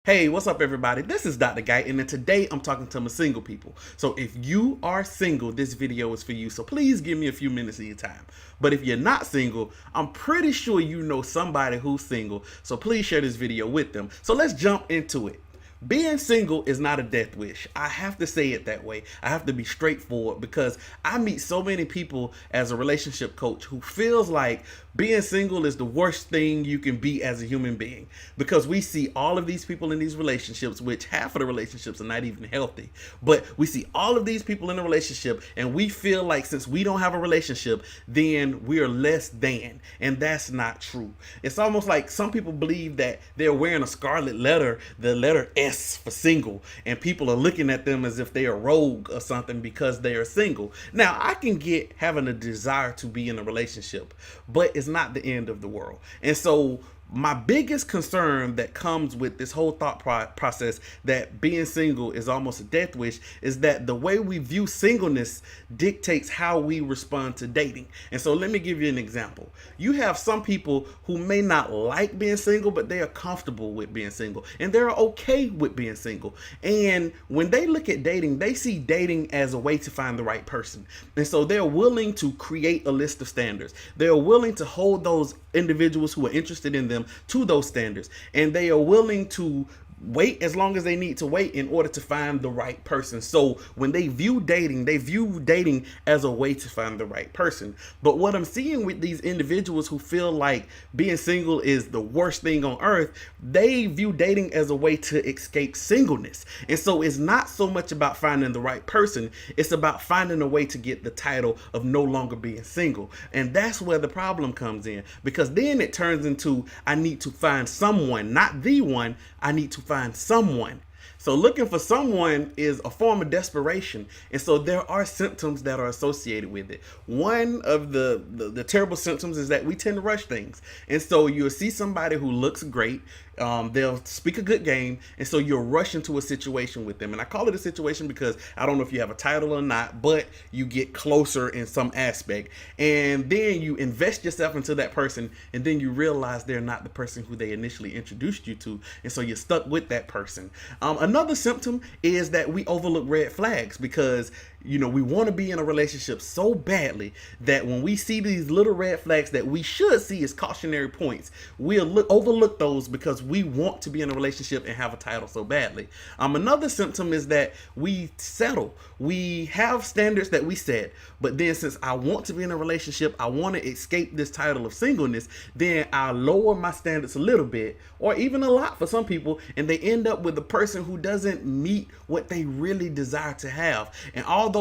Hey, what's up, everybody? This is Dr. Guyton, and today I'm talking to my single people. So if you are single, this video is for you. So please give me a few minutes of your time. But if you're not single, I'm pretty sure you know somebody who's single. So please share this video with them. So let's jump into it. Being single is not a death wish. I have to say it that way. I have to be straightforward because I meet so many people as a relationship coach who feels like being single is the worst thing you can be as a human being, because we see all of these people in these relationships, which half of the relationships are not even healthy, but we see all of these people in a relationship and we feel like since we don't have a relationship, then we are less than, and that's not true. It's almost like some people believe that they're wearing a scarlet letter, the letter S for single, and people are looking at them as if they are rogue or something because they are single. Now, I can get having a desire to be in a relationship, but it's not the end of the world. And so my biggest concern that comes with this whole thought process that being single is almost a death wish is that the way we view singleness dictates how we respond to dating. And so let me give you an example. You have some people who may not like being single, but they are comfortable with being single and they're okay with being single. And when they look at dating, they see dating as a way to find the right person. And so they're willing to create a list of standards. They're willing to hold those individuals who are interested in them to those standards, and they are willing to wait as long as they need to wait in order to find the right person. So when they view dating as a way to find the right person. But what I'm seeing with these individuals who feel like being single is the worst thing on earth, they view dating as a way to escape singleness. And so it's not so much about finding the right person, it's about finding a way to get the title of no longer being single. And that's where the problem comes in, because then it turns into, I need to find someone, not the one, I need to find someone. So looking for someone is a form of desperation. And so there are symptoms that are associated with it. One of the terrible symptoms is that we tend to rush things. And so you'll see somebody who looks great. They'll speak a good game. And so you'll rush into a situation with them. And I call it a situation because I don't know if you have a title or not, but you get closer in some aspect. And then you invest yourself into that person. And then you realize they're not the person who they initially introduced you to. And so you're stuck with that person. Another symptom is that we overlook red flags because, we want to be in a relationship so badly that when we see these little red flags that we should see as cautionary points, we'll overlook those because we want to be in a relationship and have a title so badly. Another symptom is that we settle. We have standards that we set, but then since I want to be in a relationship, I want to escape this title of singleness, then I lower my standards a little bit, or even a lot for some people, and they end up with a person who doesn't meet what they really desire to have. And although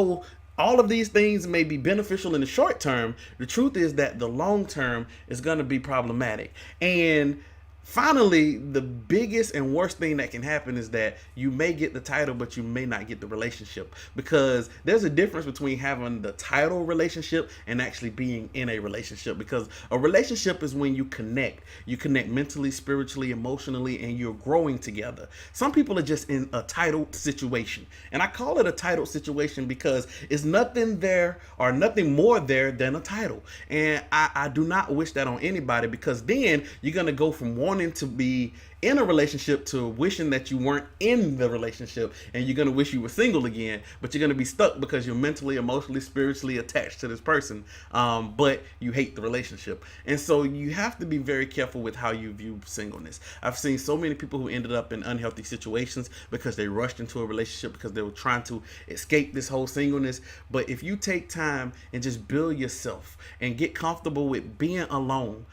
all of these things may be beneficial in the short term, the truth is that the long term is going to be problematic. And finally, the biggest and worst thing that can happen is that you may get the title, but you may not get the relationship, because there's a difference between having the title relationship and actually being in a relationship. Because a relationship is when you connect mentally, spiritually, emotionally, and you're growing together. Some people are just in a titled situation, and I call it a titled situation because it's nothing there or nothing more there than a title. And I do not wish that on anybody, because then you're going to go from wanting to be in a relationship to wishing that you weren't in the relationship, and you're going to wish you were single again, but you're going to be stuck because you're mentally, emotionally, spiritually attached to this person, but you hate the relationship. And so you have to be very careful with how you view singleness. I've seen so many people who ended up in unhealthy situations because they rushed into a relationship because they were trying to escape this whole singleness. But if you take time and just build yourself and get comfortable with being alone,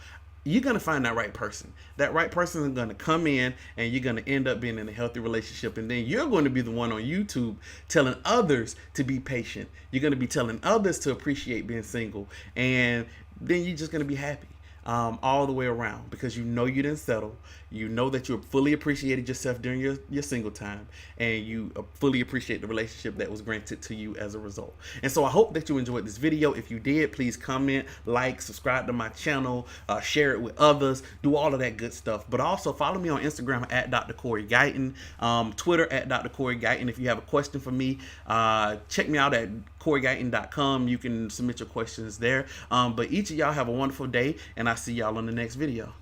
you're going to find that right person. That right person is going to come in, and you're going to end up being in a healthy relationship. And then you're going to be the one on YouTube telling others to be patient. You're going to be telling others to appreciate being single. And then you're just going to be happy all the way around, because you didn't settle. You know that you fully appreciated yourself during your single time, and you fully appreciate the relationship that was granted to you as a result. And so I hope that you enjoyed this video. If you did, please comment, like, subscribe to my channel, share it with others, do all of that good stuff. But also follow me on Instagram at Dr. Corey Guyton, Twitter at Dr. Corey Guyton. If you have a question for me, check me out at CoreyGuyton.com. You can submit your questions there. But each of y'all have a wonderful day, and I'll see y'all on the next video.